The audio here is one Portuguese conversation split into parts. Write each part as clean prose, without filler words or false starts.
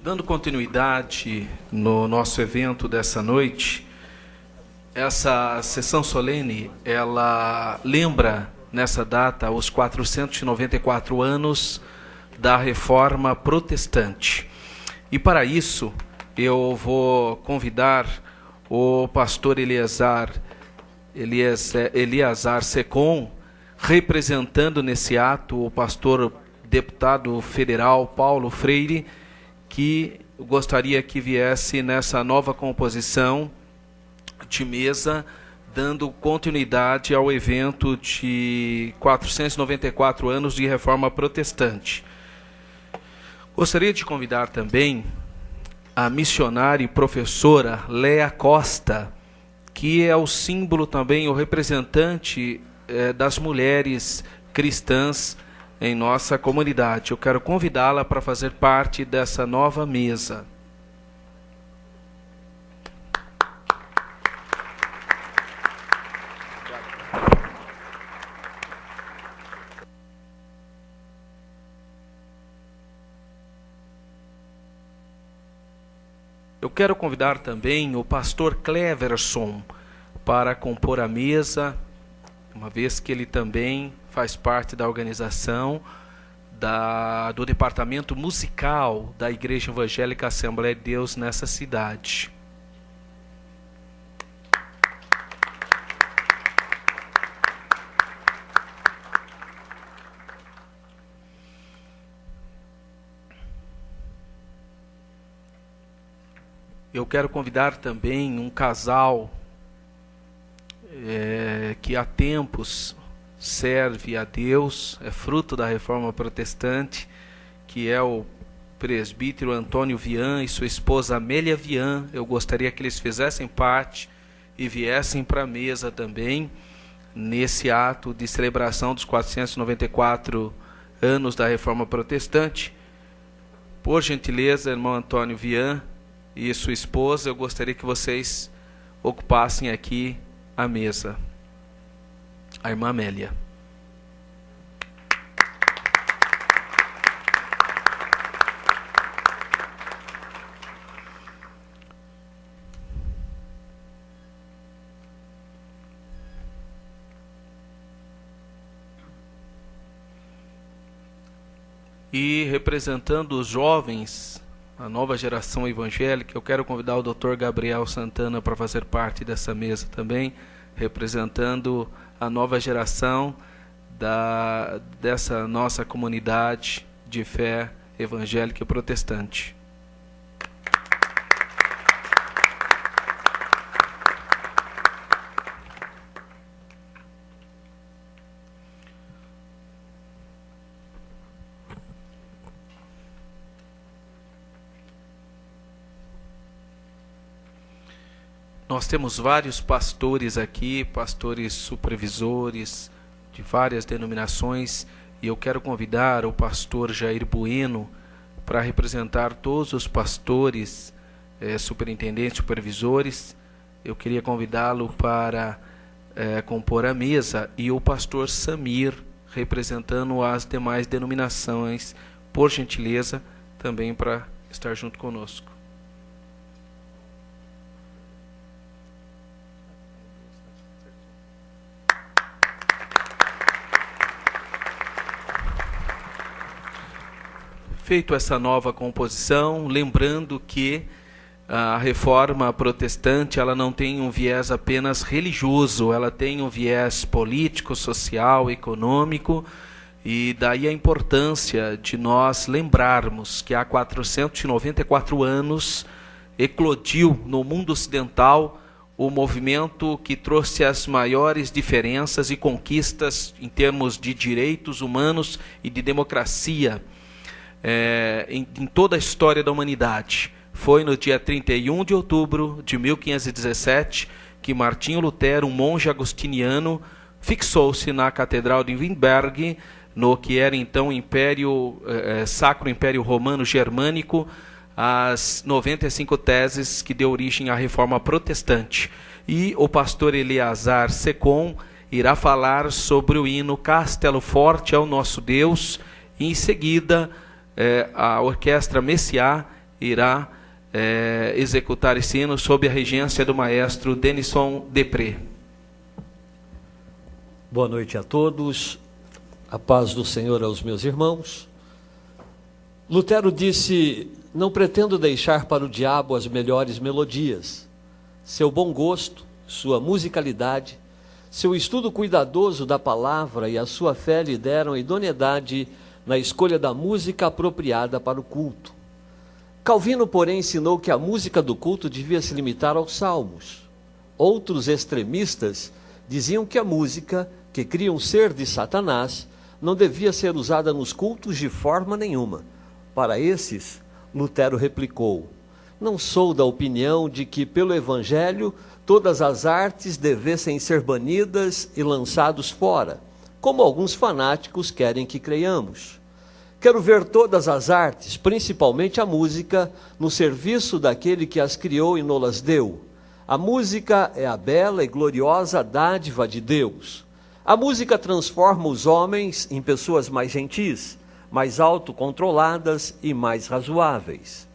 Dando continuidade no nosso evento dessa noite, essa sessão solene, ela lembra nessa data os 494 anos da Reforma Protestante. E para isso, eu vou convidar o pastor Eleazar Secom, representando nesse ato o pastor deputado federal Paulo Freire, que gostaria que viesse nessa nova composição de mesa, dando continuidade ao evento de 494 anos de Reforma Protestante. Gostaria de convidar também a missionária e professora Léa Costa, que é o símbolo também, o representante das mulheres cristãs em nossa comunidade. Eu quero convidá-la para fazer parte dessa nova mesa. Eu quero convidar também o pastor Cleverson para compor a mesa, uma vez que ele também faz parte da organização do departamento musical da Igreja Evangélica Assembleia de Deus nessa cidade. Eu quero convidar também um casal que há tempos serve a Deus, é fruto da Reforma Protestante, que é o presbítero Antônio Vian e sua esposa Amélia Vian. Eu gostaria que eles fizessem parte e viessem para a mesa também, nesse ato de celebração dos 494 anos da Reforma Protestante. Por gentileza, irmão Antônio Vian e sua esposa, eu gostaria que vocês ocupassem aqui a mesa. A irmã Amélia. E representando os jovens, a nova geração evangélica, eu quero convidar o Dr. Gabriel Santana para fazer parte dessa mesa também, representando a nova geração dessa nossa comunidade de fé evangélica e protestante. Nós temos vários pastores aqui, pastores supervisores de várias denominações, e eu quero convidar o pastor Jair Bueno para representar todos os pastores, superintendentes, supervisores. Eu queria convidá-lo para compor a mesa, e o pastor Samir representando as demais denominações, por gentileza, também para estar junto conosco. Feito essa nova composição, lembrando que a Reforma Protestante ela não tem um viés apenas religioso, ela tem um viés político, social, econômico, e daí a importância de nós lembrarmos que há 494 anos eclodiu no mundo ocidental o movimento que trouxe as maiores diferenças e conquistas em termos de direitos humanos e de democracia em toda a história da humanidade. Foi no dia 31 de outubro de 1517 que Martinho Lutero, um monge agostiniano, fixou-se na Catedral de Wittenberg, no que era então Sacro Império Romano Germânico, as 95 teses que deu origem à Reforma Protestante. E o pastor Eleazar Secom irá falar sobre o hino Castelo Forte ao Nosso Deus, e em seguida a Orquestra Messiá irá executar esse hino sob a regência do maestro Denison Depré. Boa noite a todos, a paz do Senhor aos meus irmãos. Lutero disse: não pretendo deixar para o diabo as melhores melodias. Seu bom gosto, sua musicalidade, seu estudo cuidadoso da palavra e a sua fé lhe deram idoneidade na escolha da música apropriada para o culto. Calvino, porém, ensinou que a música do culto devia se limitar aos salmos. Outros extremistas diziam que a música, que cria um ser de Satanás, não devia ser usada nos cultos de forma nenhuma. Para esses, Lutero replicou: não sou da opinião de que, pelo Evangelho, todas as artes devessem ser banidas e lançados fora, como alguns fanáticos querem que creiamos. Quero ver todas as artes, principalmente a música, no serviço daquele que as criou e nos-las deu. A música é a bela e gloriosa dádiva de Deus. A música transforma os homens em pessoas mais gentis, mais autocontroladas e mais razoáveis.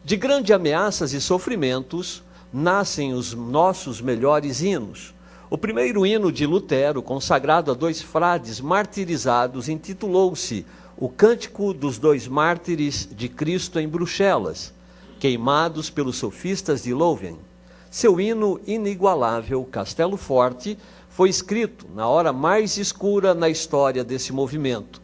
De grandes ameaças e sofrimentos, nascem os nossos melhores hinos. O primeiro hino de Lutero, consagrado a 2 frades martirizados, intitulou-se O Cântico dos 2 Mártires de Cristo em Bruxelas, queimados pelos sofistas de Louvain. Seu hino inigualável, Castelo Forte, foi escrito na hora mais escura na história desse movimento.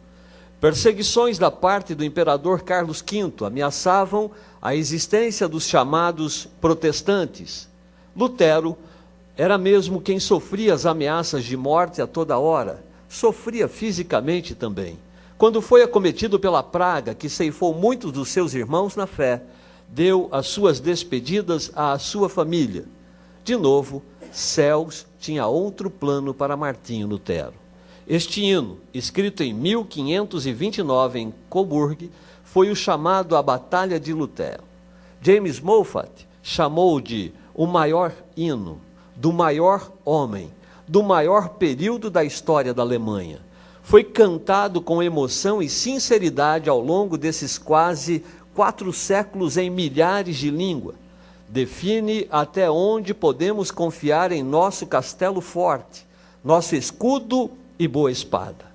Perseguições da parte do imperador Carlos V ameaçavam a existência dos chamados protestantes. Lutero era mesmo quem sofria as ameaças de morte a toda hora. Sofria fisicamente também. Quando foi acometido pela praga que ceifou muitos dos seus irmãos na fé, deu as suas despedidas à sua família. De novo, céus tinha outro plano para Martinho Lutero. Este hino, escrito em 1529 em Coburg, foi o chamado a Batalha de Lutero. James Moffat chamou de o maior hino, do maior homem, do maior período da história da Alemanha. Foi cantado com emoção e sinceridade ao longo desses quase 4 séculos em milhares de línguas. Define até onde podemos confiar em nosso castelo forte, nosso escudo e boa espada.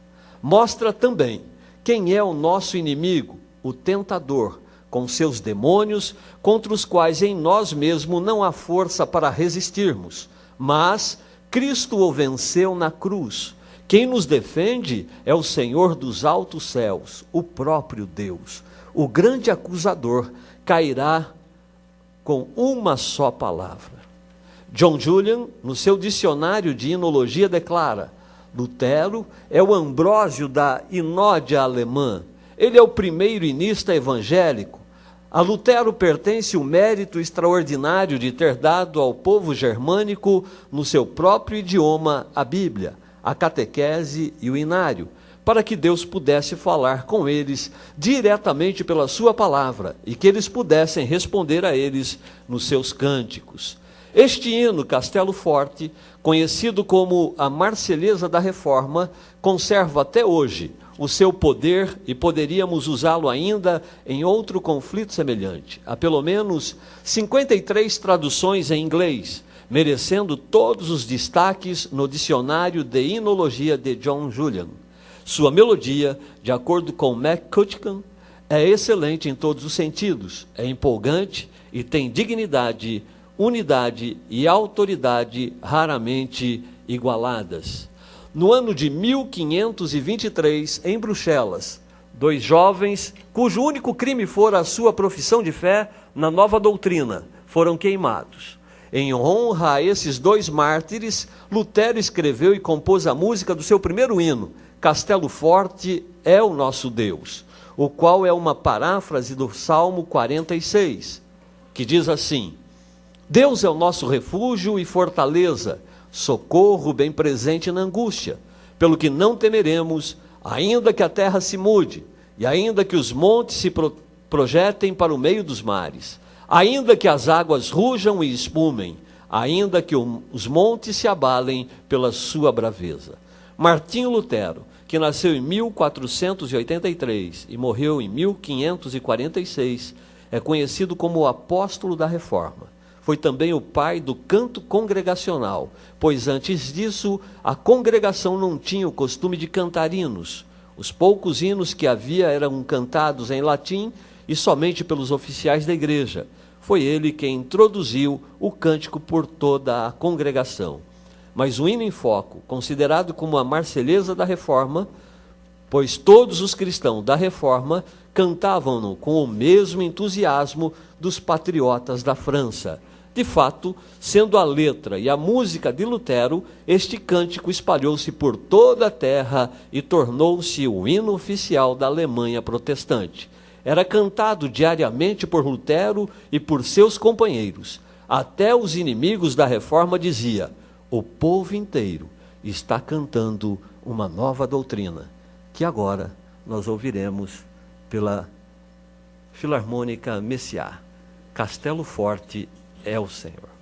Mostra também quem é o nosso inimigo, o tentador, com seus demônios, contra os quais em nós mesmos não há força para resistirmos, mas Cristo o venceu na cruz. Quem nos defende é o Senhor dos altos céus, o próprio Deus. O grande acusador cairá com uma só palavra. John Julian, no seu dicionário de hinologia, declara: Lutero é o Ambrósio da inódia alemã. Ele é o primeiro hinista evangélico. A Lutero pertence o mérito extraordinário de ter dado ao povo germânico, no seu próprio idioma, a Bíblia, a catequese e o inário, para que Deus pudesse falar com eles diretamente pela sua palavra e que eles pudessem responder a eles nos seus cânticos. Este hino, Castelo Forte, conhecido como a Marselhesa da Reforma, conserva até hoje o seu poder e poderíamos usá-lo ainda em outro conflito semelhante. Há pelo menos 53 traduções em inglês, merecendo todos os destaques no dicionário de hinologia de John Julian. Sua melodia, de acordo com McCutcheon, é excelente em todos os sentidos, é empolgante e tem dignidade, unidade e autoridade raramente igualadas. No ano de 1523, em Bruxelas, 2 jovens, cujo único crime fora a sua profissão de fé na nova doutrina, foram queimados. Em honra a esses 2 mártires, Lutero escreveu e compôs a música do seu primeiro hino, Castelo Forte é o nosso Deus, o qual é uma paráfrase do Salmo 46, que diz assim: Deus é o nosso refúgio e fortaleza, socorro bem presente na angústia, pelo que não temeremos, ainda que a terra se mude, e ainda que os montes se projetem para o meio dos mares, ainda que as águas rujam e espumem, ainda que os montes se abalem pela sua braveza. Martinho Lutero, que nasceu em 1483 e morreu em 1546, É conhecido como o apóstolo da Reforma. Foi também o pai do canto congregacional, pois antes disso a congregação não tinha o costume de cantar hinos. Os poucos hinos que havia eram cantados em latim e somente pelos oficiais da igreja. Foi ele quem introduziu o cântico por toda a congregação. Mas o hino em foco, considerado como a Marselhesa da Reforma, pois todos os cristãos da Reforma cantavam-no com o mesmo entusiasmo dos patriotas da França. De fato, sendo a letra e a música de Lutero, este cântico espalhou-se por toda a terra e tornou-se o hino oficial da Alemanha protestante. Era cantado diariamente por Lutero e por seus companheiros. Até os inimigos da Reforma diziam: o povo inteiro está cantando uma nova doutrina, que agora nós ouviremos pela Filarmônica Messiá. Castelo Forte é o Senhor.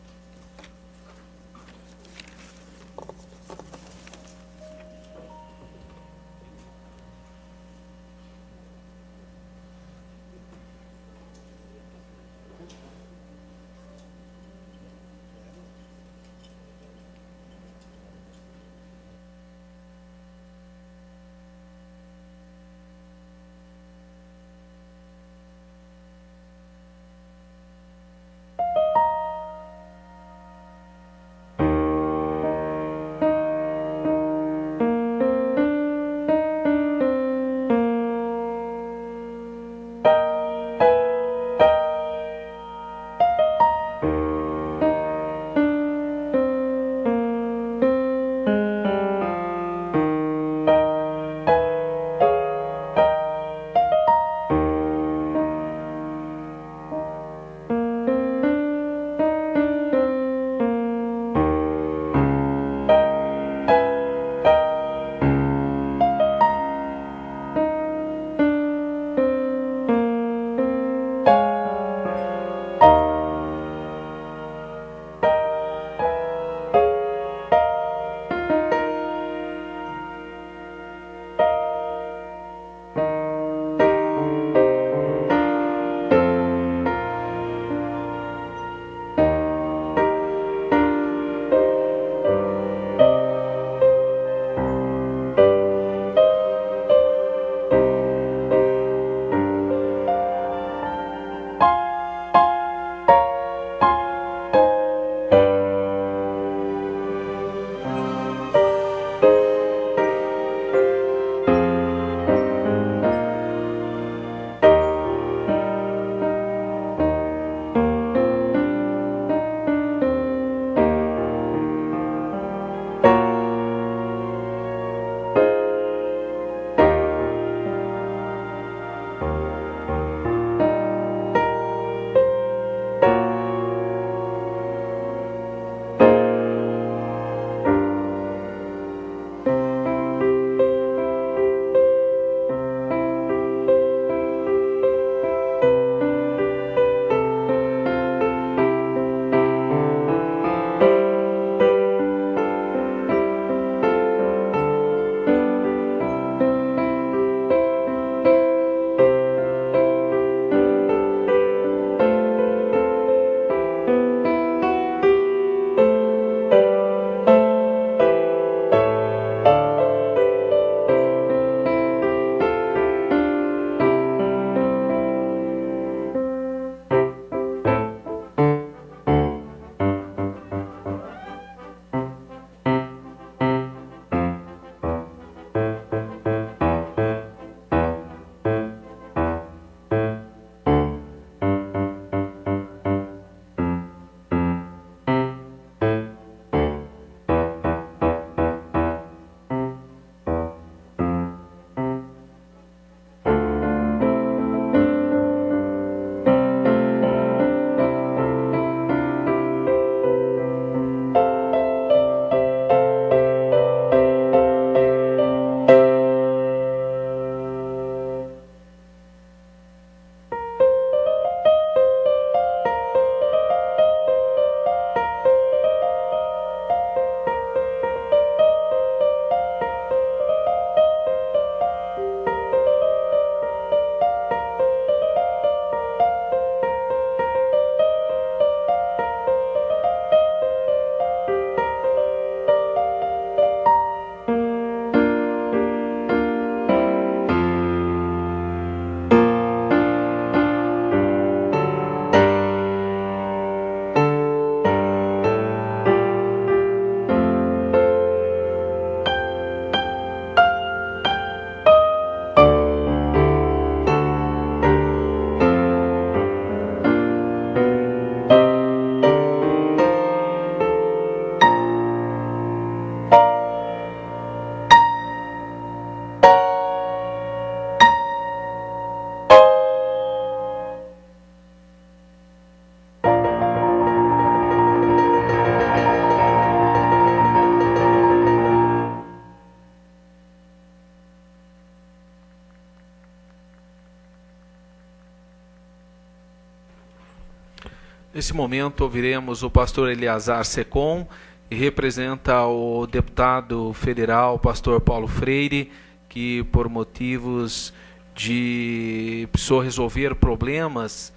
Nesse momento ouviremos o pastor Eleazar Secom, que representa o deputado federal, pastor Paulo Freire, que por motivos de precisou resolver problemas,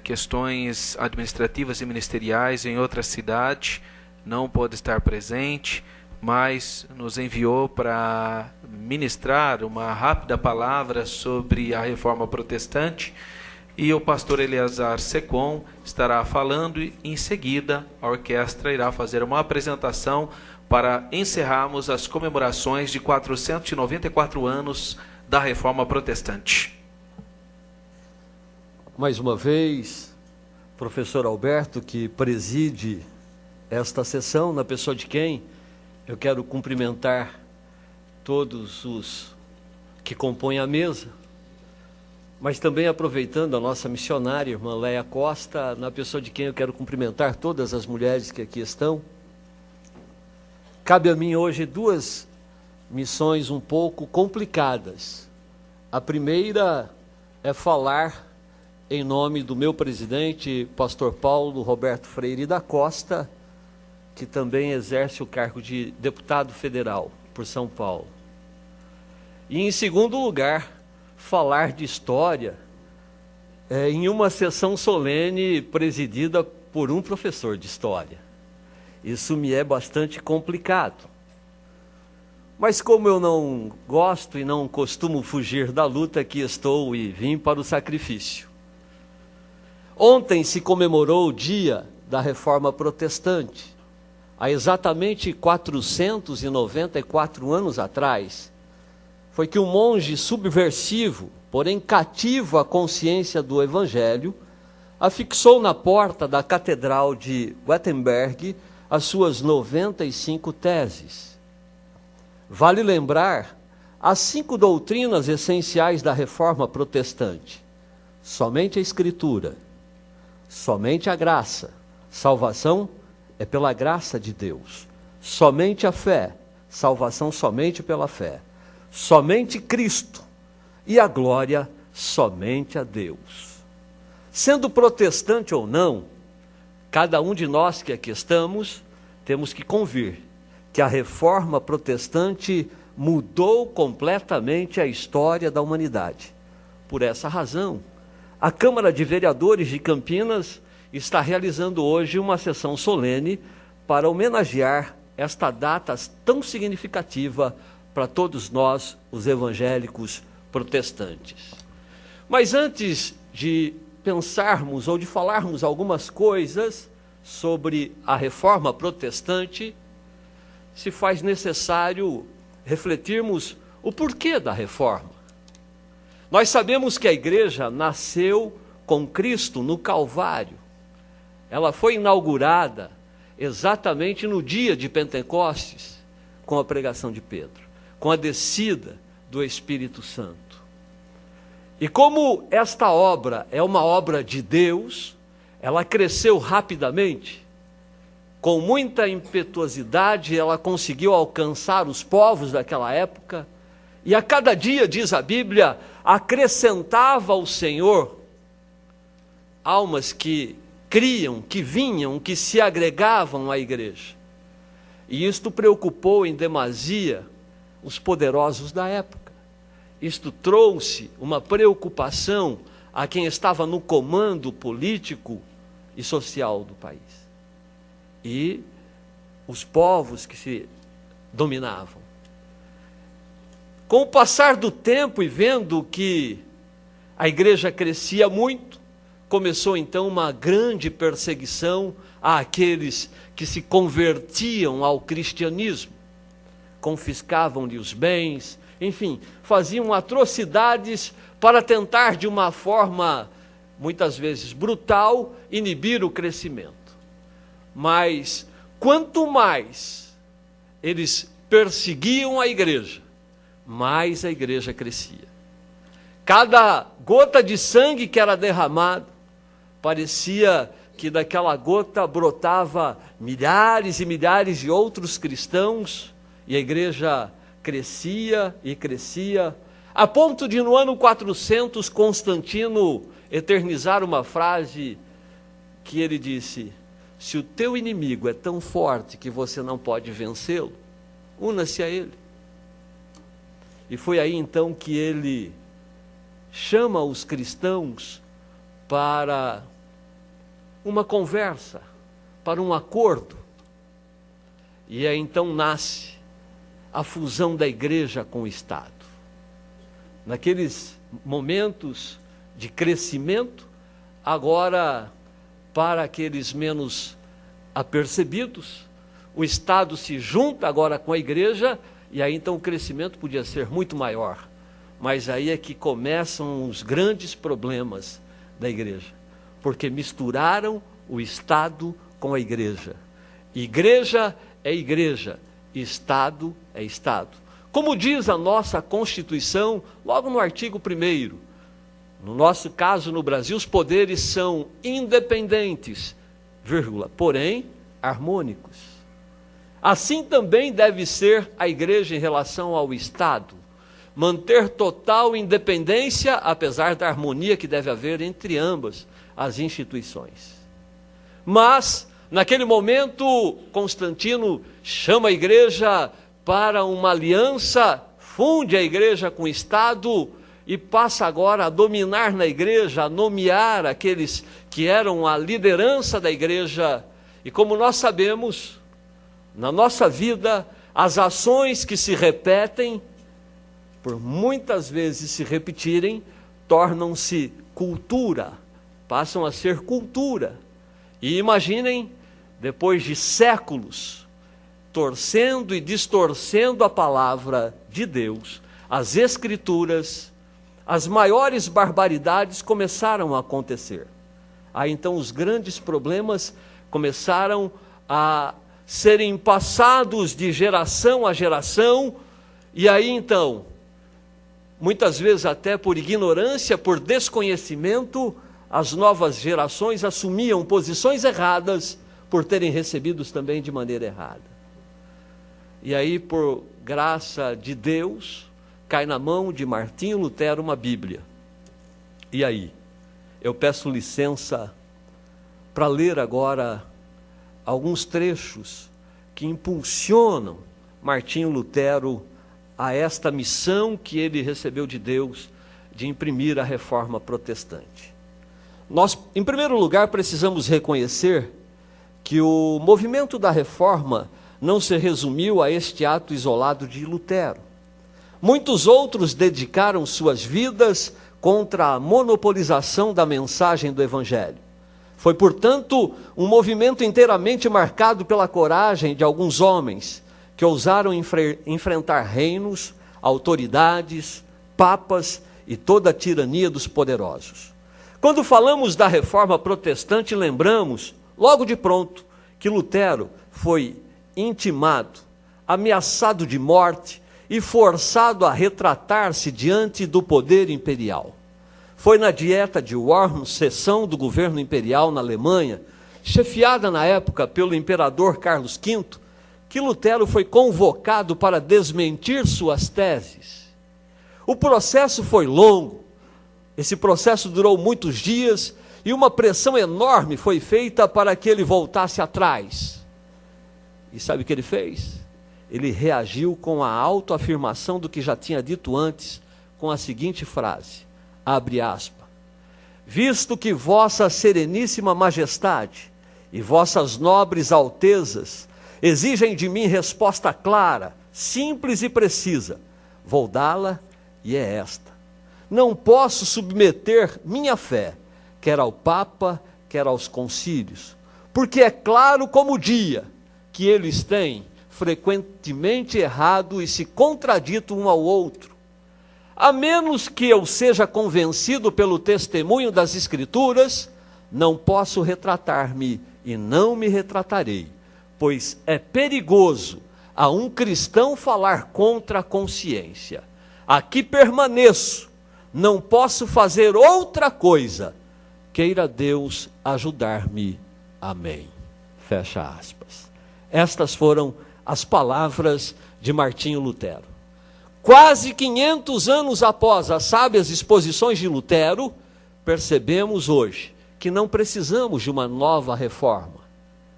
questões administrativas e ministeriais em outra cidade, não pôde estar presente, mas nos enviou para ministrar uma rápida palavra sobre a reforma protestante. E o pastor Eleazar Secom estará falando e, em seguida, a orquestra irá fazer uma apresentação para encerrarmos as comemorações de 494 anos da Reforma Protestante. Mais uma vez, professor Alberto, que preside esta sessão, na pessoa de quem eu quero cumprimentar todos os que compõem a mesa, mas também aproveitando a nossa missionária, irmã Leia Costa, na pessoa de quem eu quero cumprimentar todas as mulheres que aqui estão. Cabe a mim hoje duas missões um pouco complicadas. A primeira é falar em nome do meu presidente, pastor Paulo Roberto Freire da Costa, que também exerce o cargo de deputado federal por São Paulo. E em segundo lugar, falar de história em uma sessão solene presidida por um professor de história. Isso me é bastante complicado. Mas como eu não gosto e não costumo fugir da luta, aqui estou e vim para o sacrifício. Ontem se comemorou o dia da Reforma Protestante. Há exatamente 494 anos atrás, foi que um monge subversivo, porém cativo à consciência do Evangelho, afixou na porta da Catedral de Wittenberg as suas 95 teses. Vale lembrar as 5 doutrinas essenciais da Reforma Protestante: somente a Escritura, somente a graça, salvação é pela graça de Deus, somente a fé, salvação somente pela fé, somente Cristo e a glória somente a Deus. Sendo protestante ou não, cada um de nós que aqui estamos, temos que convir que a Reforma Protestante mudou completamente a história da humanidade. Por essa razão, a Câmara de Vereadores de Campinas está realizando hoje uma sessão solene para homenagear esta data tão significativa para todos nós, os evangélicos protestantes. Mas antes de pensarmos ou de falarmos algumas coisas sobre a Reforma Protestante, se faz necessário refletirmos o porquê da Reforma. Nós sabemos que a igreja nasceu com Cristo no Calvário. Ela foi inaugurada exatamente no dia de Pentecostes, com a pregação de Pedro, com a descida do Espírito Santo. E como esta obra é uma obra de Deus, ela cresceu rapidamente, com muita impetuosidade, ela conseguiu alcançar os povos daquela época, e a cada dia, diz a Bíblia, acrescentava o Senhor almas que criam, que vinham, que se agregavam à igreja. E isto preocupou em demasia os poderosos da época. Isto trouxe uma preocupação a quem estava no comando político e social do país. E os povos que se dominavam. Com o passar do tempo e vendo que a igreja crescia muito, começou então uma grande perseguição àqueles que se convertiam ao cristianismo. Confiscavam-lhe os bens, enfim, faziam atrocidades para tentar de uma forma, muitas vezes brutal, inibir o crescimento. Mas quanto mais eles perseguiam a igreja, mais a igreja crescia. Cada gota de sangue que era derramada, parecia que daquela gota brotava milhares e milhares de outros cristãos, e a igreja crescia e crescia, a ponto de no ano 400 Constantino eternizar uma frase que ele disse: se o teu inimigo é tão forte que você não pode vencê-lo, una-se a ele. E foi aí então que ele chama os cristãos para uma conversa, para um acordo. E aí então nasce a fusão da igreja com o Estado. Naqueles momentos de crescimento, agora, para aqueles menos apercebidos, o Estado se junta agora com a igreja, e aí então o crescimento podia ser muito maior. Mas aí é que começam os grandes problemas da igreja, porque misturaram o Estado com a igreja. Igreja é igreja, Estado é Estado. Como diz a nossa Constituição, logo no artigo 1º, no nosso caso no Brasil, os poderes são independentes, porém harmônicos. Assim também deve ser a igreja em relação ao Estado. Manter total independência, apesar da harmonia que deve haver entre ambas as instituições. Mas, naquele momento, Constantino chama a igreja para uma aliança, funde a igreja com o Estado e passa agora a dominar na igreja, a nomear aqueles que eram a liderança da igreja. E como nós sabemos, na nossa vida, as ações que se repetem, por muitas vezes se repetirem, tornam-se cultura, passam a ser cultura. E imaginem, depois de séculos, torcendo e distorcendo a palavra de Deus, as Escrituras, as maiores barbaridades começaram a acontecer. Aí então os grandes problemas começaram a serem passados de geração a geração, e aí então, muitas vezes até por ignorância, por desconhecimento, as novas gerações assumiam posições erradas por terem recebido também de maneira errada. E aí, por graça de Deus, cai na mão de Martinho Lutero uma Bíblia. E aí, eu peço licença para ler agora alguns trechos que impulsionam Martinho Lutero a esta missão que ele recebeu de Deus de imprimir a reforma protestante. Nós, em primeiro lugar, precisamos reconhecer que o movimento da reforma não se resumiu a este ato isolado de Lutero. Muitos outros dedicaram suas vidas contra a monopolização da mensagem do Evangelho. Foi, portanto, um movimento inteiramente marcado pela coragem de alguns homens que ousaram enfrentar reinos, autoridades, papas e toda a tirania dos poderosos. Quando falamos da reforma protestante, lembramos, logo de pronto, que Lutero foi intimado, ameaçado de morte e forçado a retratar-se diante do poder imperial. Foi na Dieta de Worms, sessão do governo imperial na Alemanha, chefiada na época pelo imperador Carlos V, que Lutero foi convocado para desmentir suas teses. O processo foi longo, esse processo durou muitos dias e uma pressão enorme foi feita para que ele voltasse atrás. E sabe o que ele fez? Ele reagiu com a autoafirmação do que já tinha dito antes, com a seguinte frase, abre aspas, visto que vossa sereníssima majestade e vossas nobres altezas exigem de mim resposta clara, simples e precisa, vou dá-la e é esta. Não posso submeter minha fé, quer ao Papa, quer aos concílios, porque é claro como o dia que eles têm frequentemente errado e se contradito um ao outro. A menos que eu seja convencido pelo testemunho das Escrituras, não posso retratar-me e não me retratarei, pois é perigoso a um cristão falar contra a consciência. Aqui permaneço, não posso fazer outra coisa, queira Deus ajudar-me. Amém. Fecha aspas. Estas foram as palavras de Martinho Lutero. Quase 500 anos após as sábias exposições de Lutero, percebemos hoje que não precisamos de uma nova reforma,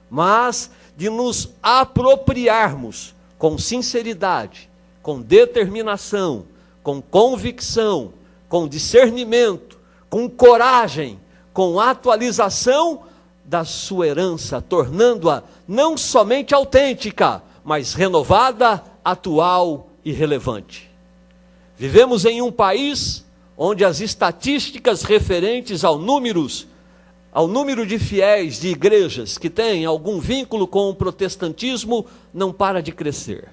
mas de nos apropriarmos com sinceridade, com determinação, com convicção, com discernimento, com coragem, com atualização da sua herança, tornando-a não somente autêntica, mas renovada, atual e relevante. Vivemos em um país onde as estatísticas referentes ao número de fiéis de igrejas que têm algum vínculo com o protestantismo não para de crescer.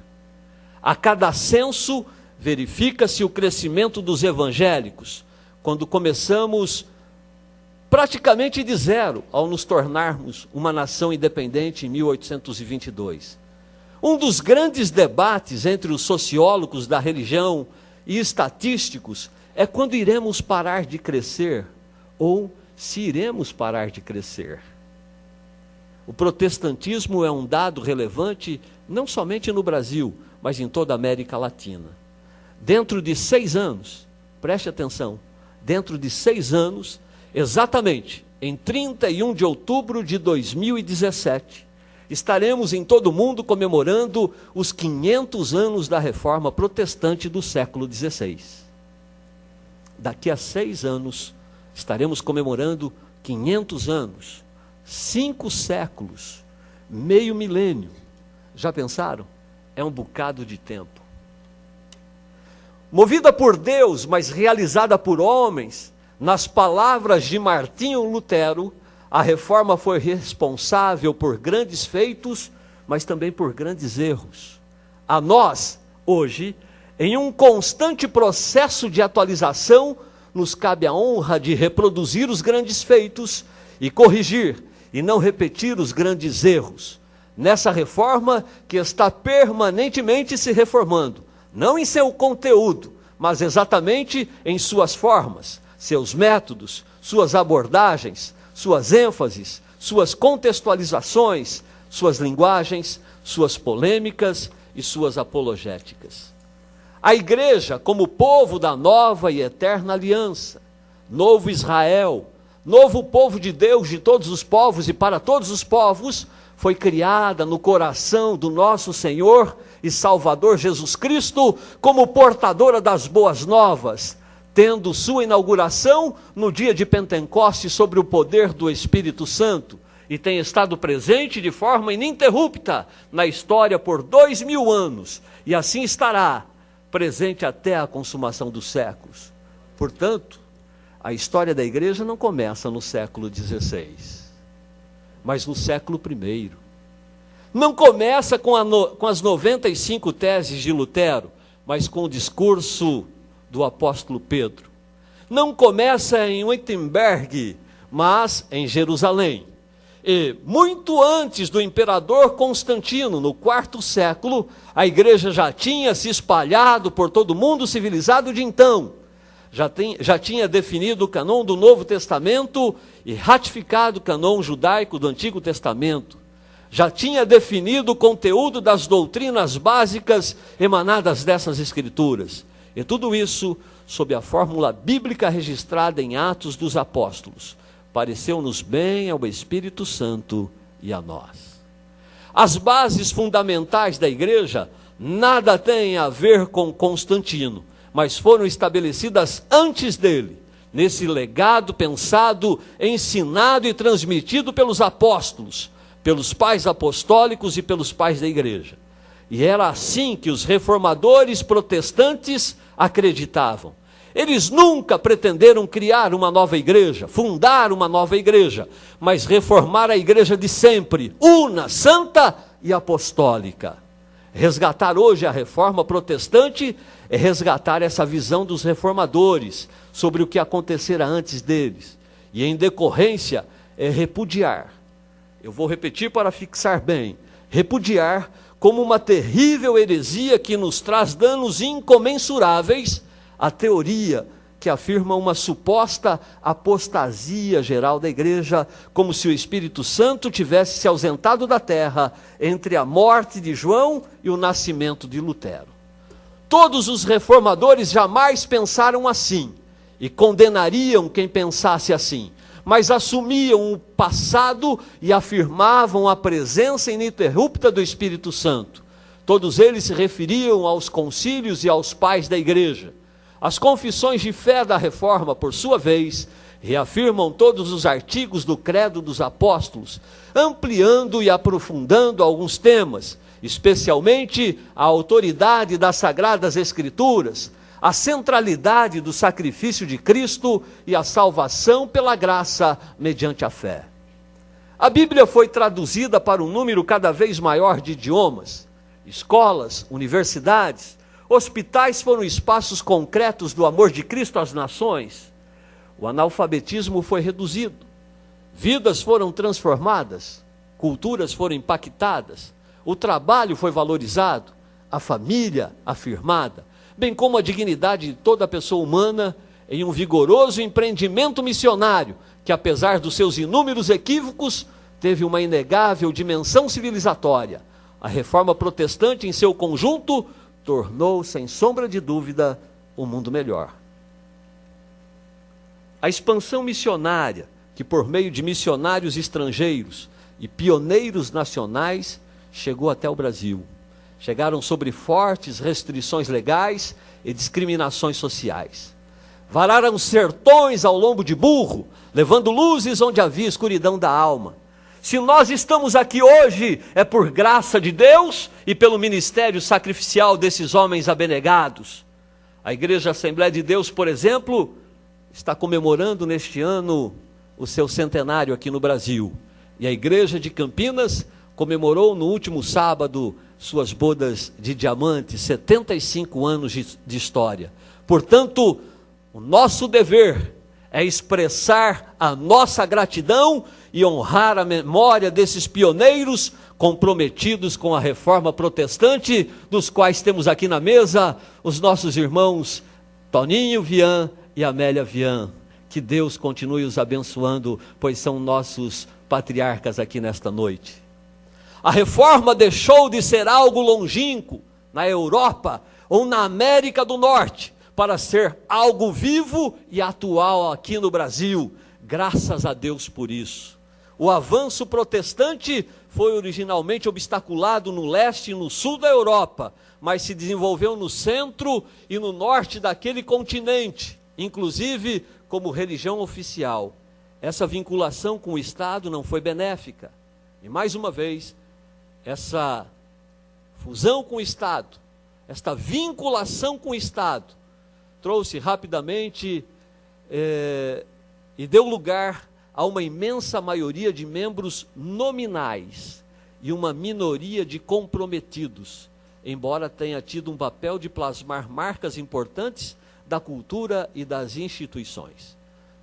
A cada censo verifica-se o crescimento dos evangélicos, quando começamos praticamente de zero ao nos tornarmos uma nação independente em 1822. Um dos grandes debates entre os sociólogos da religião e estatísticos é quando iremos parar de crescer ou se iremos parar de crescer. O protestantismo é um dado relevante não somente no Brasil, mas em toda a América Latina. Dentro de 6 anos, preste atenção, dentro de 6 anos, exatamente em 31 de outubro de 2017, estaremos em todo o mundo comemorando os 500 anos da Reforma Protestante do século XVI. Daqui a 6 anos, estaremos comemorando 500 anos, 5 séculos, meio milênio. Já pensaram? É um bocado de tempo. Movida por Deus, mas realizada por homens, nas palavras de Martinho Lutero, a reforma foi responsável por grandes feitos, mas também por grandes erros. A nós, hoje, em um constante processo de atualização, nos cabe a honra de reproduzir os grandes feitos e corrigir e não repetir os grandes erros. Nessa reforma que está permanentemente se reformando, não em seu conteúdo, mas exatamente em suas formas, seus métodos, suas abordagens, suas ênfases, suas contextualizações, suas linguagens, suas polêmicas e suas apologéticas. A igreja, como povo da nova e eterna aliança, novo Israel, novo povo de Deus de todos os povos e para todos os povos, foi criada no coração do nosso Senhor e Salvador Jesus Cristo como portadora das boas novas, tendo sua inauguração no dia de Pentecostes sobre o poder do Espírito Santo, e tem estado presente de forma ininterrupta na história por 2000 anos, e assim estará presente até a consumação dos séculos. Portanto, a história da igreja não começa no século XVI, mas no século I. Não começa com as 95 teses de Lutero, mas com o discurso do apóstolo Pedro. Não começa em Wittenberg, mas em Jerusalém. E muito antes do imperador Constantino, no 4º século, a igreja já tinha se espalhado por todo o mundo civilizado de então. Já tinha definido o cânon do Novo Testamento e ratificado o cânon judaico do Antigo Testamento. Já tinha definido o conteúdo das doutrinas básicas emanadas dessas escrituras. E tudo isso sob a fórmula bíblica registrada em Atos dos Apóstolos. Pareceu-nos bem ao Espírito Santo e a nós. As bases fundamentais da igreja nada têm a ver com Constantino, mas foram estabelecidas antes dele, nesse legado pensado, ensinado e transmitido pelos apóstolos, pelos pais apostólicos e pelos pais da igreja. E era assim que os reformadores protestantes acreditavam. Eles nunca pretenderam criar uma nova igreja, fundar uma nova igreja, mas reformar a igreja de sempre, una, santa e apostólica. Resgatar hoje a reforma protestante é resgatar essa visão dos reformadores sobre o que acontecera antes deles. E em decorrência é repudiar. Eu vou repetir para fixar bem. Repudiar como uma terrível heresia que nos traz danos incomensuráveis a teoria que afirma uma suposta apostasia geral da igreja, como se o Espírito Santo tivesse se ausentado da terra entre a morte de João e o nascimento de Lutero. Todos os reformadores jamais pensaram assim, e condenariam quem pensasse assim, mas assumiam o passado e afirmavam a presença ininterrupta do Espírito Santo. Todos eles se referiam aos concílios e aos pais da igreja. As confissões de fé da Reforma, por sua vez, reafirmam todos os artigos do Credo dos Apóstolos, ampliando e aprofundando alguns temas, especialmente a autoridade das Sagradas Escrituras, a centralidade do sacrifício de Cristo e a salvação pela graça mediante a fé. A Bíblia foi traduzida para um número cada vez maior de idiomas. Escolas, universidades, hospitais foram espaços concretos do amor de Cristo às nações. O analfabetismo foi reduzido, vidas foram transformadas, culturas foram impactadas, o trabalho foi valorizado, a família afirmada, bem como a dignidade de toda pessoa humana em um vigoroso empreendimento missionário, que apesar dos seus inúmeros equívocos, teve uma inegável dimensão civilizatória. A Reforma Protestante em seu conjunto tornou, sem sombra de dúvida, um mundo melhor. A expansão missionária, que por meio de missionários estrangeiros e pioneiros nacionais, chegou até o Brasil. Chegaram sobre fortes restrições legais e discriminações sociais. Vararam sertões ao lombo de burro, levando luzes onde havia escuridão da alma. Se nós estamos aqui hoje, é por graça de Deus e pelo ministério sacrificial desses homens abnegados. A Igreja Assembleia de Deus, por exemplo, está comemorando neste ano o seu centenário aqui no Brasil. E a Igreja de Campinas comemorou no último sábado suas bodas de diamante, 75 anos de história. Portanto, o nosso dever é expressar a nossa gratidão e honrar a memória desses pioneiros comprometidos com a Reforma Protestante, dos quais temos aqui na mesa os nossos irmãos Toninho Vian e Amélia Vian. Que Deus continue os abençoando, pois são nossos patriarcas aqui nesta noite. A Reforma deixou de ser algo longínquo na Europa ou na América do Norte, para ser algo vivo e atual aqui no Brasil. Graças a Deus por isso. O avanço protestante foi originalmente obstaculado no leste e no sul da Europa, mas se desenvolveu no centro e no norte daquele continente, inclusive como religião oficial. Essa vinculação com o Estado não foi benéfica. E mais uma vez, essa fusão com o Estado, esta vinculação com o Estado, trouxe rapidamente e deu lugar a uma imensa maioria de membros nominais e uma minoria de comprometidos, embora tenha tido um papel de plasmar marcas importantes da cultura e das instituições.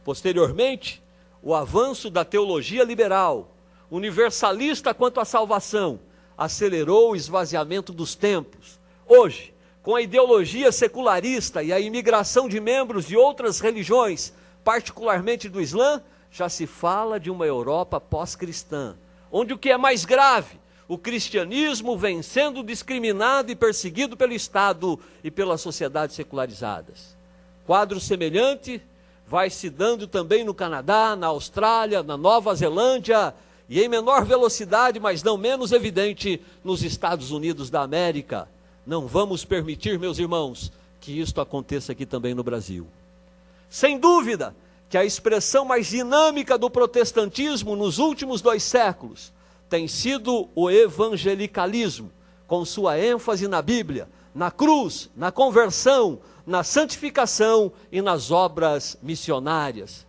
Posteriormente, o avanço da teologia liberal, universalista quanto à salvação, acelerou o esvaziamento dos templos. Hoje, com a ideologia secularista e a imigração de membros de outras religiões, particularmente do Islã, já se fala de uma Europa pós-cristã, onde o que é mais grave, o cristianismo vem sendo discriminado e perseguido pelo Estado e pelas sociedades secularizadas. Quadro semelhante vai se dando também no Canadá, na Austrália, na Nova Zelândia e em menor velocidade, mas não menos evidente, nos Estados Unidos da América. Não vamos permitir, meus irmãos, que isto aconteça aqui também no Brasil. Sem dúvida que a expressão mais dinâmica do protestantismo nos últimos 2 séculos tem sido o evangelicalismo, com sua ênfase na Bíblia, na cruz, na conversão, na santificação e nas obras missionárias.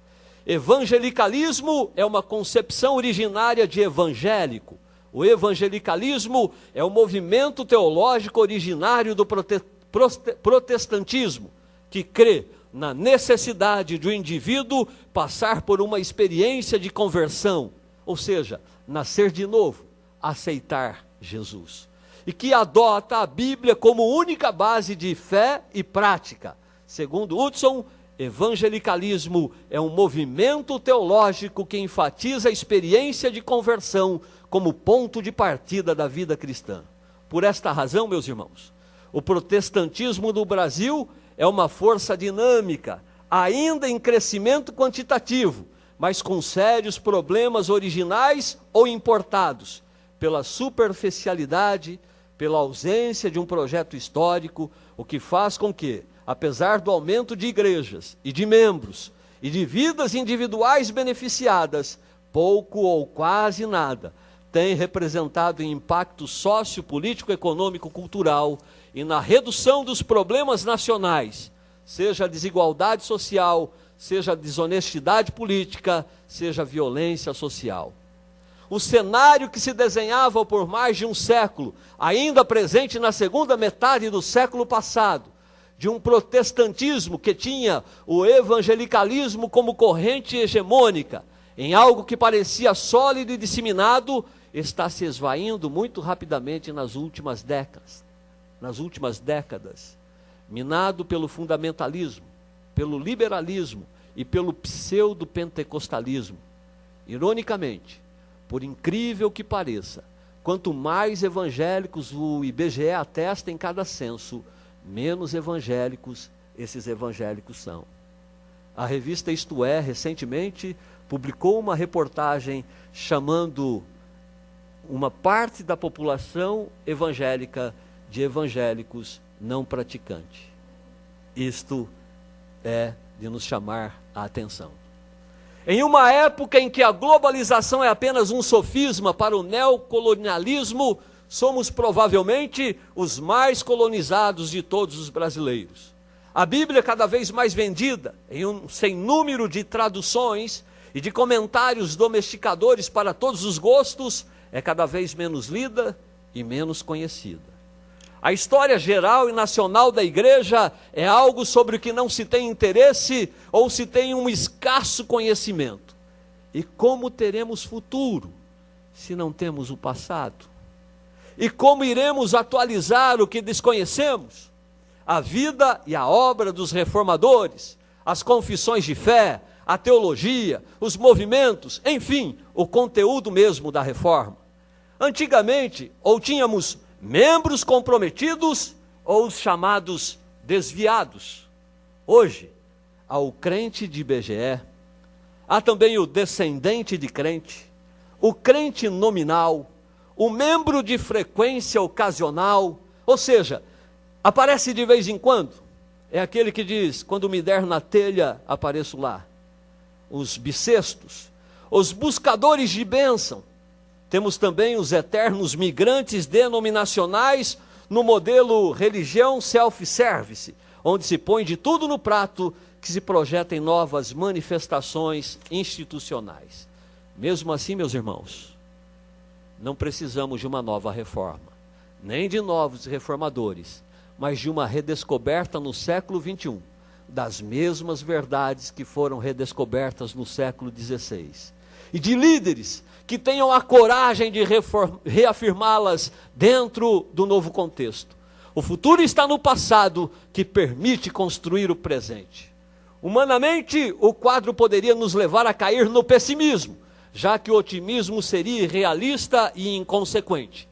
Evangelicalismo é uma concepção originária de evangélico. O evangelicalismo é o movimento teológico originário do protestantismo, que crê na necessidade de um indivíduo passar por uma experiência de conversão, ou seja, nascer de novo, aceitar Jesus. E que adota a Bíblia como única base de fé e prática. Segundo Hudson, evangelicalismo é um movimento teológico que enfatiza a experiência de conversão como ponto de partida da vida cristã. Por esta razão, meus irmãos, o protestantismo no Brasil é uma força dinâmica, ainda em crescimento quantitativo, mas com sérios problemas originais ou importados, pela superficialidade, pela ausência de um projeto histórico, o que faz com que, apesar do aumento de igrejas e de membros e de vidas individuais beneficiadas, pouco ou quase nada tem representado em impacto sociopolítico, econômico, cultural e na redução dos problemas nacionais, seja a desigualdade social, seja a desonestidade política, seja a violência social. O cenário que se desenhava por mais de um século, ainda presente na segunda metade do século passado, de um protestantismo que tinha o evangelicalismo como corrente hegemônica, em algo que parecia sólido e disseminado, está se esvaindo muito rapidamente nas últimas décadas, minado pelo fundamentalismo, pelo liberalismo e pelo pseudo-pentecostalismo. Ironicamente, por incrível que pareça, quanto mais evangélicos o IBGE atesta em cada censo, menos evangélicos esses evangélicos são. A revista Isto É, recentemente, publicou uma reportagem chamando uma parte da população evangélica de evangélicos não praticantes. Isto é de nos chamar a atenção. Em uma época em que a globalização é apenas um sofisma para o neocolonialismo, somos provavelmente os mais colonizados de todos os brasileiros. A Bíblia é cada vez mais vendida, em um sem número de traduções e de comentários domesticadores para todos os gostos, é cada vez menos lida e menos conhecida. A história geral e nacional da igreja é algo sobre o que não se tem interesse ou se tem um escasso conhecimento. E como teremos futuro se não temos o passado? E como iremos atualizar o que desconhecemos? A vida e a obra dos reformadores, as confissões de fé, a teologia, os movimentos, enfim, o conteúdo mesmo da reforma. Antigamente, ou tínhamos membros comprometidos ou os chamados desviados. Hoje, há o crente de IBGE, há também o descendente de crente, o crente nominal, o membro de frequência ocasional, ou seja, aparece de vez em quando, é aquele que diz, quando me der na telha, apareço lá. Os bissextos, os buscadores de bênção. Temos também os eternos migrantes denominacionais no modelo religião self-service, onde se põe de tudo no prato que se projeta em novas manifestações institucionais. Mesmo assim, meus irmãos, não precisamos de uma nova reforma, nem de novos reformadores, mas de uma redescoberta no século XXI, das mesmas verdades que foram redescobertas no século XVI. E de líderes que tenham a coragem de reafirmá-las dentro do novo contexto. O futuro está no passado, que permite construir o presente. Humanamente, o quadro poderia nos levar a cair no pessimismo, já que o otimismo seria irrealista e inconsequente.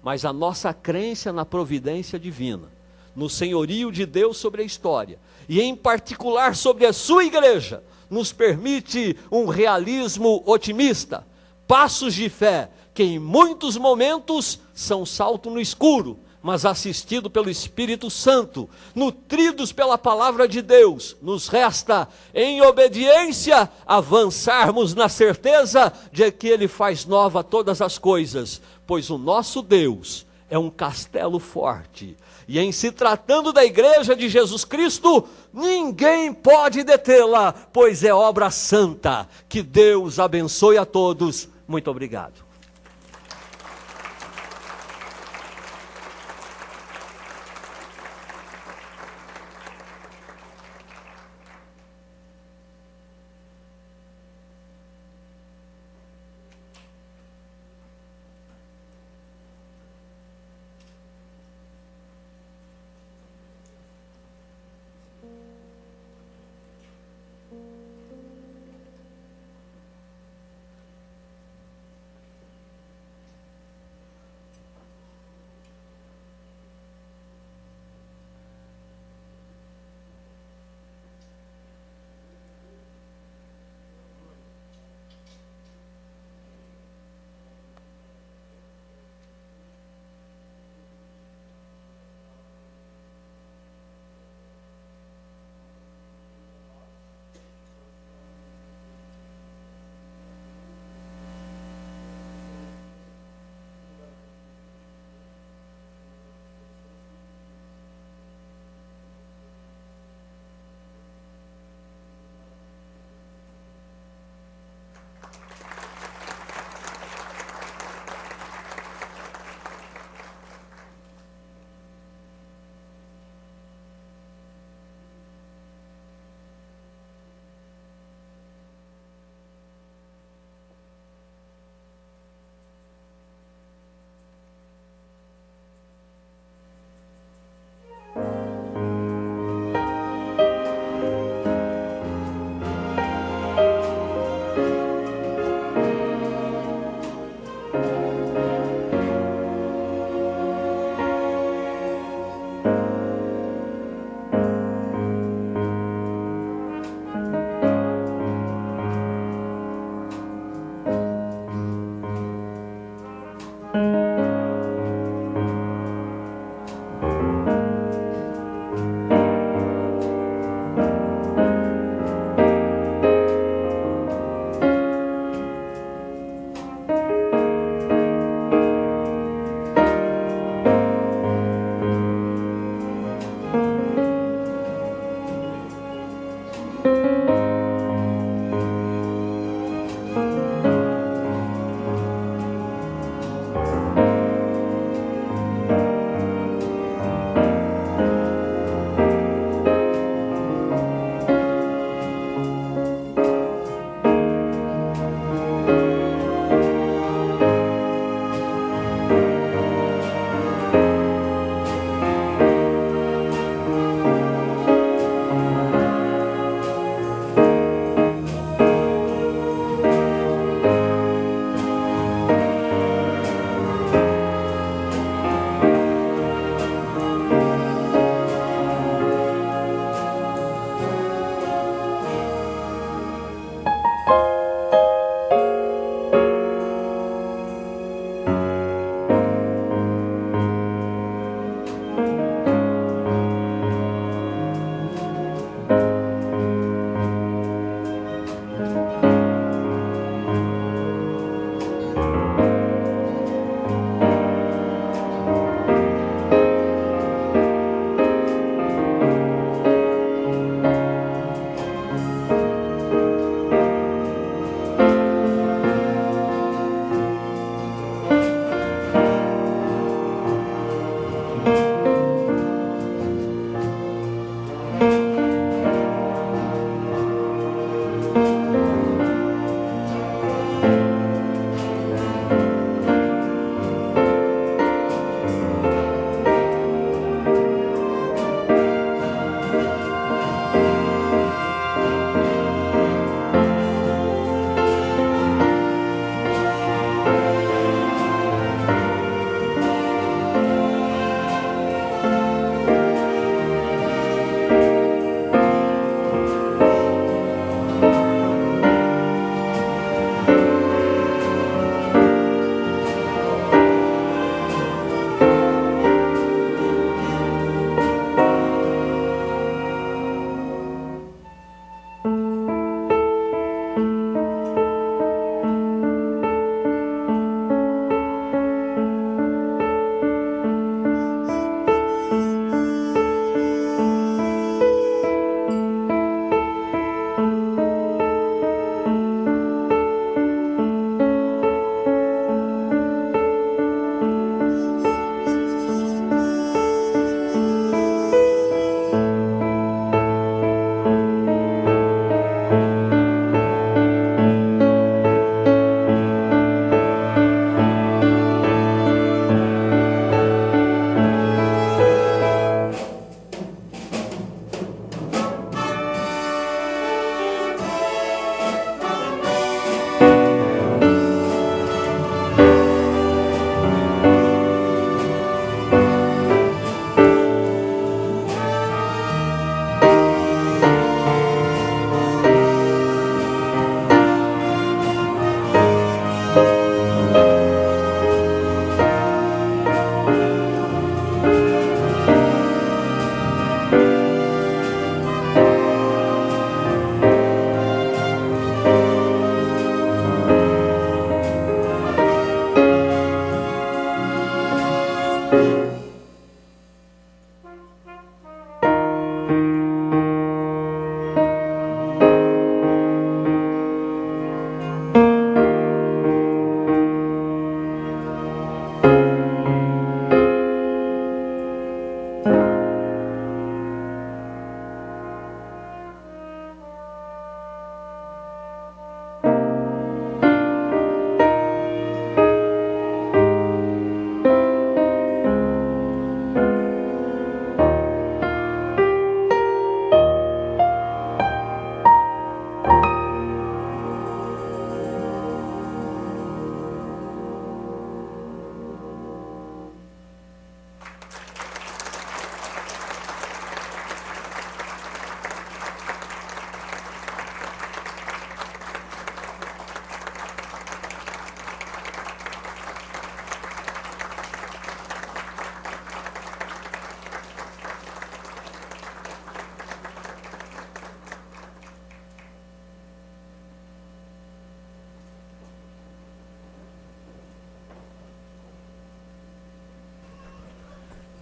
Mas a nossa crença na providência divina, no senhorio de Deus sobre a história, e em particular sobre a sua igreja, nos permite um realismo otimista, passos de fé que em muitos momentos são salto no escuro, mas assistido pelo Espírito Santo, nutridos pela palavra de Deus, nos resta, em obediência, avançarmos na certeza de que Ele faz nova todas as coisas, pois o nosso Deus é um castelo forte, e em se tratando da igreja de Jesus Cristo, ninguém pode detê-la, pois é obra santa. Que Deus abençoe a todos. Muito obrigado.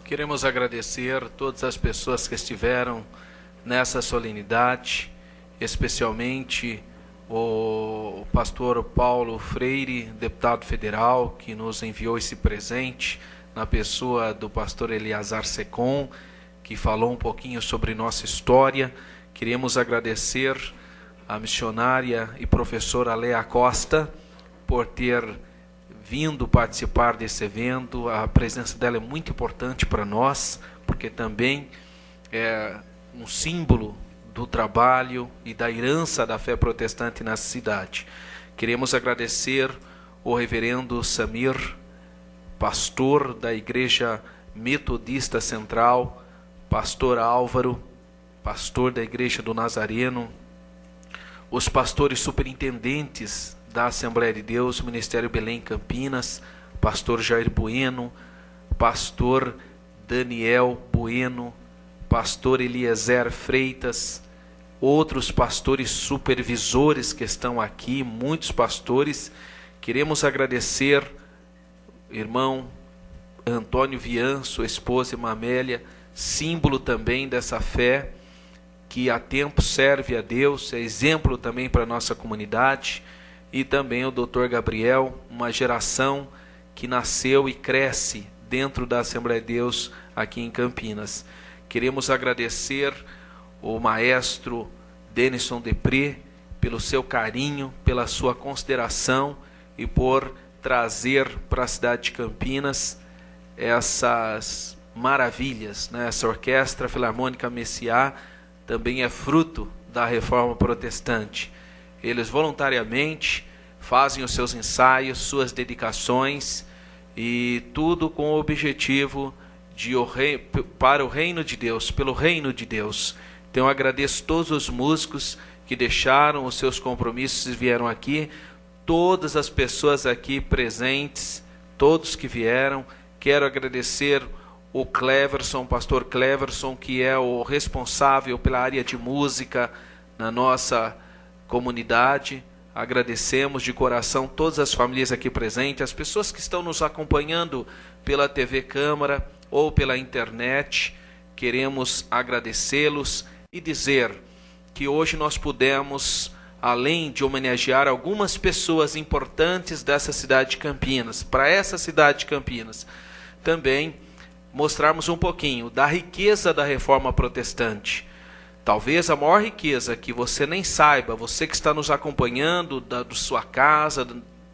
Queremos agradecer todas as pessoas que estiveram nessa solenidade, especialmente o pastor Paulo Freire, deputado federal, que nos enviou esse presente, na pessoa do pastor Eliazar Secom, que falou um pouquinho sobre nossa história. Queremos agradecer a missionária e professora Léa Costa por ter vindo participar desse evento. A presença dela é muito importante para nós, porque também é um símbolo do trabalho e da herança da fé protestante na cidade. Queremos agradecer o reverendo Samir, pastor da Igreja Metodista Central, pastor Álvaro, pastor da Igreja do Nazareno, os pastores superintendentes da Assembleia de Deus, Ministério Belém Campinas, pastor Jair Bueno, pastor Daniel Bueno, pastor Eliezer Freitas, outros pastores supervisores que estão aqui, muitos pastores. Queremos agradecer irmão Antônio Vian, sua esposa irmã Amélia, símbolo também dessa fé que há tempo serve a Deus, é exemplo também para a nossa comunidade, e também o Dr. Gabriel, uma geração que nasceu e cresce dentro da Assembleia de Deus aqui em Campinas. Queremos agradecer o maestro Denison Depré pelo seu carinho, pela sua consideração e por trazer para a cidade de Campinas essas maravilhas, né? Essa Orquestra Filarmônica Messiá também é fruto da Reforma Protestante. Eles voluntariamente fazem os seus ensaios, suas dedicações, e tudo com o objetivo de para o reino de Deus, pelo reino de Deus. Então eu agradeço todos os músicos que deixaram os seus compromissos e vieram aqui, todas as pessoas aqui presentes, todos que vieram. Quero agradecer o Cleverson, pastor Cleverson, que é o responsável pela área de música na nossa comunidade. Agradecemos de coração todas as famílias aqui presentes, as pessoas que estão nos acompanhando pela TV Câmara ou pela internet. Queremos agradecê-los e dizer que hoje nós pudemos, além de homenagear algumas pessoas importantes dessa cidade de Campinas, para essa cidade de Campinas, também mostrarmos um pouquinho da riqueza da Reforma Protestante. Talvez a maior riqueza que você nem saiba, você que está nos acompanhando da sua casa,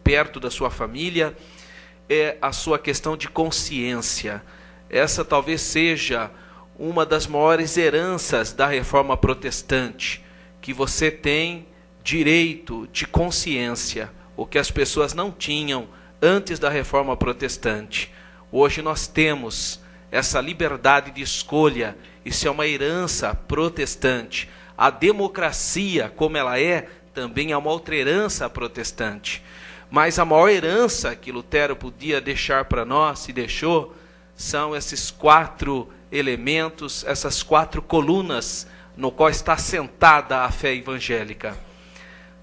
perto da sua família, é a sua questão de consciência. Essa talvez seja uma das maiores heranças da Reforma Protestante, que você tem direito de consciência, o que as pessoas não tinham antes da Reforma Protestante. Hoje nós temos essa liberdade de escolha. Isso é uma herança protestante. A democracia, como ela é, também é uma outra herança protestante. Mas a maior herança que Lutero podia deixar para nós, e deixou, são esses 4 elementos, essas 4 colunas, no qual está assentada a fé evangélica.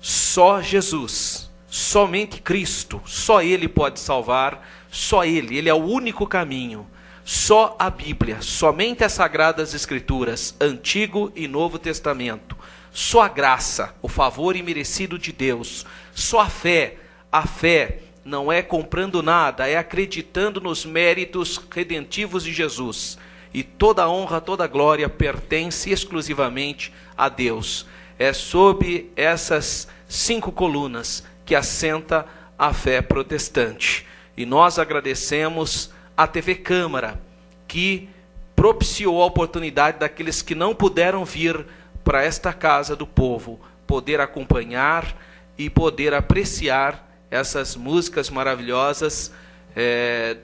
Só Jesus, somente Cristo, só Ele pode salvar, só Ele é o único caminho. Só a Bíblia, somente as Sagradas Escrituras, Antigo e Novo Testamento. Só a graça, o favor imerecido de Deus. Só a fé. A fé não é comprando nada, é acreditando nos méritos redentivos de Jesus. E toda honra, toda glória pertence exclusivamente a Deus. É sob essas 5 colunas que assenta a fé protestante. E nós agradecemos a TV Câmara, que propiciou a oportunidade daqueles que não puderam vir para esta casa do povo, poder acompanhar e poder apreciar essas músicas maravilhosas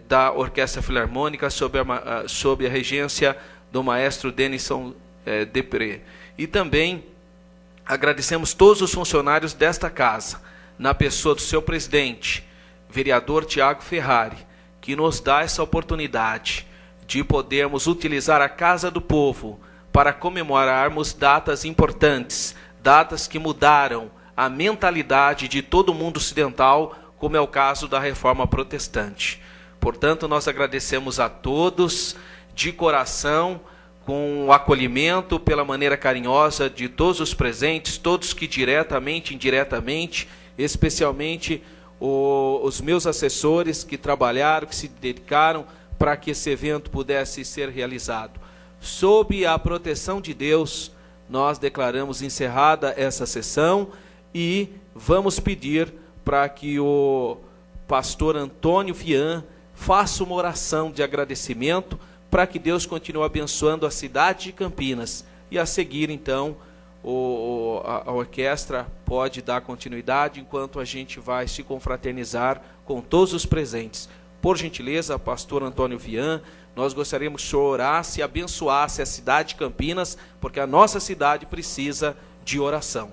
da Orquestra Filarmônica sob a regência do maestro Denison Depré. E também agradecemos todos os funcionários desta casa, na pessoa do seu presidente, vereador Tiago Ferrari, que nos dá essa oportunidade de podermos utilizar a Casa do Povo para comemorarmos datas importantes, datas que mudaram a mentalidade de todo o mundo ocidental, como é o caso da Reforma Protestante. Portanto, nós agradecemos a todos, de coração, com o acolhimento, pela maneira carinhosa de todos os presentes, todos que diretamente, indiretamente, especialmente os meus assessores que trabalharam, que se dedicaram para que esse evento pudesse ser realizado. Sob a proteção de Deus, nós declaramos encerrada essa sessão e vamos pedir para que o pastor Antônio Vian faça uma oração de agradecimento para que Deus continue abençoando a cidade de Campinas. E a seguir, então, a orquestra pode dar continuidade enquanto a gente vai se confraternizar com todos os presentes. Por gentileza, pastor Antônio Vian, nós gostaríamos que o senhor orasse e abençoasse a cidade de Campinas, porque a nossa cidade precisa de oração.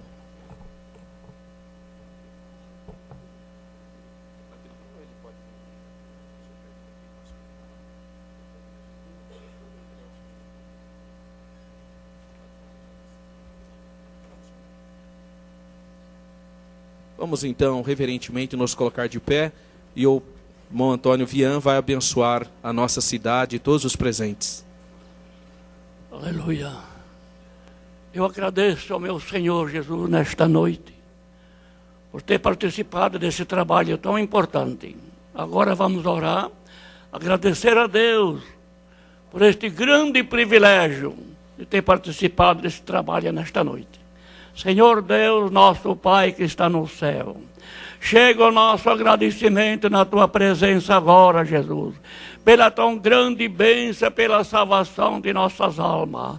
Vamos então, reverentemente, nos colocar de pé e o irmão Antônio Vian vai abençoar a nossa cidade e todos os presentes. Aleluia. Eu agradeço ao meu Senhor Jesus nesta noite por ter participado desse trabalho tão importante. Agora vamos orar, agradecer a Deus por este grande privilégio de ter participado desse trabalho nesta noite. Senhor Deus, nosso Pai que está no céu, chega o nosso agradecimento na Tua presença agora, Jesus, pela tão grande bênção, pela salvação de nossas almas,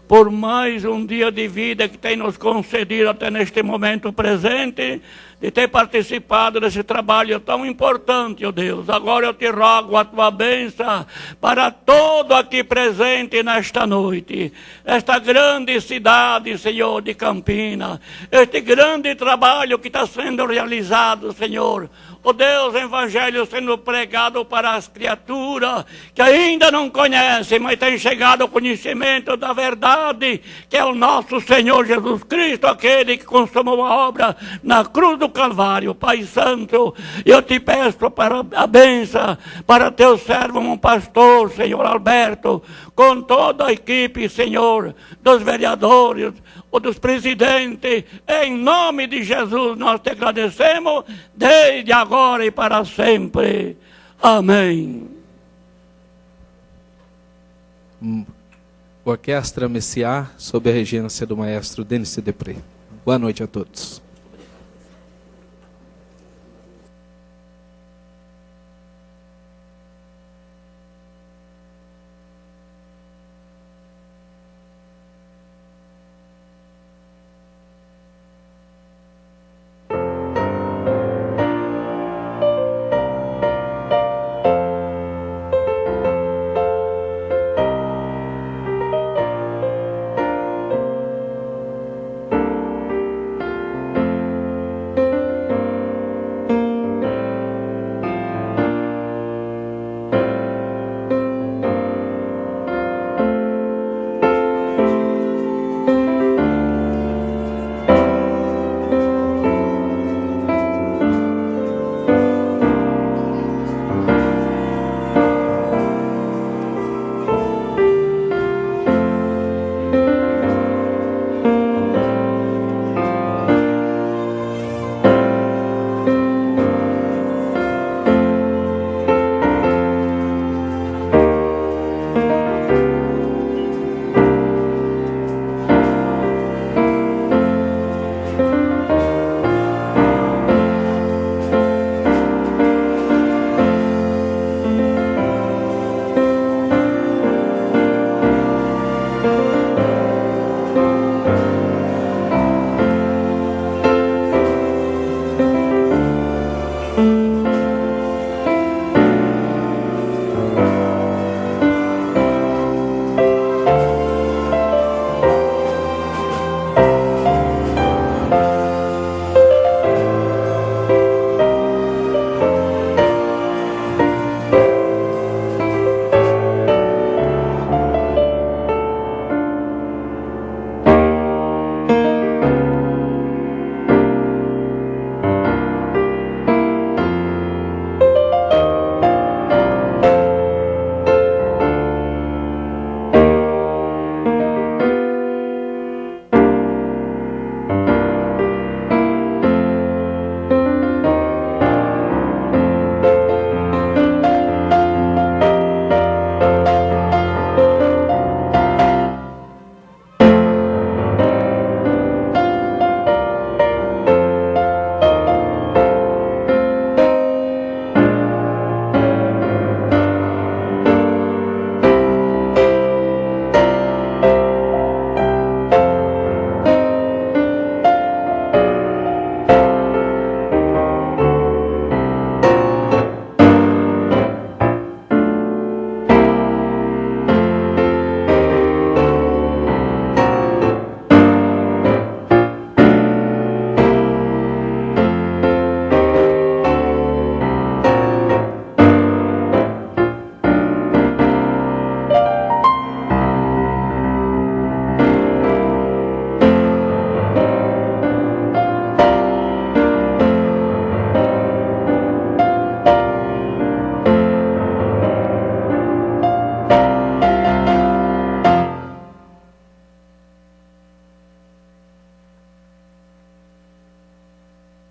por mais um dia de vida que tem nos concedido até neste momento presente, de ter participado desse trabalho tão importante, ó Deus. Agora eu te rogo a Tua bênção para todo aqui presente nesta noite, esta grande cidade, Senhor, de Campinas, este grande trabalho que está sendo realizado, Senhor. Ó Deus, o Evangelho sendo pregado para as criaturas que ainda não conhecem, mas têm chegado ao conhecimento da verdade, que é o nosso Senhor Jesus Cristo, aquele que consumou a obra na cruz do Calvário. Pai Santo, eu te peço para a bênção para teu servo, um pastor, Senhor Alberto, com toda a equipe, Senhor, dos vereadores, ou dos presidentes, em nome de Jesus nós te agradecemos, desde agora e para sempre. Amém. Orquestra Messiá, sob a regência do maestro Denis Depré. Boa noite a todos.